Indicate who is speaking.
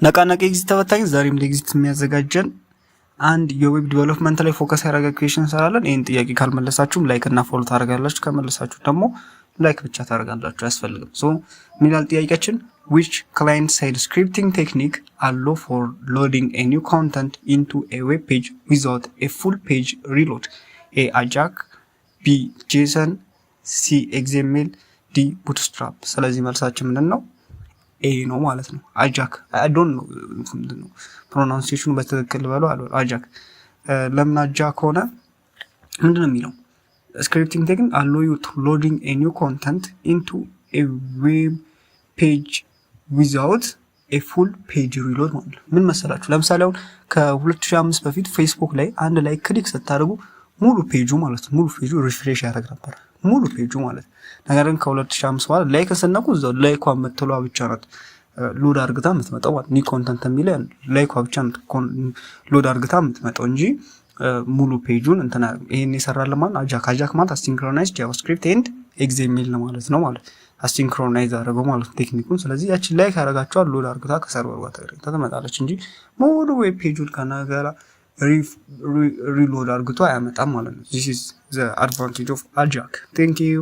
Speaker 1: ነቃነቅ ኤግዚት ተፈታኝ ዛሬም ለኤግዚት የሚያዘጋጀን አንድ የዌብ ዲቨሎፕመንት ላይ ፎከስ ያደረገ ኩዌሽን እንሰራለን። ይሄን ጥያቄ ካልመለሳችሁም ላይክ እና ፎሎ ታደርጋላችሁ፣ ከመለሳችሁ ደግሞ ላይክ ብቻ ታደርጋላችሁ፣ አያስፈልግም። ሶ ምን ይላል ጥያቄያችን? which client side scripting technique allow for loading a new content into a web page without a full page reload? A ajax, B json, C xml, D bootstrap። ስለዚህ መልሳችን ምንድን ነው? ኤ ነው ማለት ነው። አጃክ አይ ዶንት ኖ ምንድነው ፕሮናንሲዬሽኑ በትክክል በለው አለ አጃክ። ለምን አጃክ ሆነ? ምንድነው የሚለው? ስክሪፕቲንግ ቴክኒክ allow you to loading a new content into a web page without a full page reload ማለት ነው። ምን መሰላችሁ? ለምሳሌ አሁን ከ2005 በፊት ፌስቡክ ላይ አንድ ላይ ክሊክ ስታደርጉ ሙሉ ፔጁ ማለት ነው ሙሉ ፔጁ ሪፍሬሽ ያደርግ ነበር ሙሉ ፔጁ ማለት። ነገር ግን ከ2005 በኋላ ላይክ ስነኩ እዛው ላይኳ የምትለዋ ብቻ ናት ሎድ አርግታ የምትመጣው ማለት ኒ ኮንተንት የሚል ላይኳ ብቻ ናት ሎድ አርግታ የምትመጣው እንጂ ሙሉ ፔጁን እንትና ይሄን ይሰራል ማለት አጃክ ማለት አሲንክሮናይዝድ ጃቫስክሪፕት ኤንድ ኤክስኤምኤል ነው ማለት ነው ማለት አሲንክሮናይዝ አደረገው ማለት ቴክኒኩን። ስለዚህ ያቺ ላይክ ያደርጋቸዋል ሎድ አርግታ ከሰርቨር ጋር ተገናኝታ ትመጣለች እንጂ ሙሉ ዌብ ፔጁን ከነገራ reload አርግቶ አያመጣም ማለት ነው። this is the advantage of ajax. thank you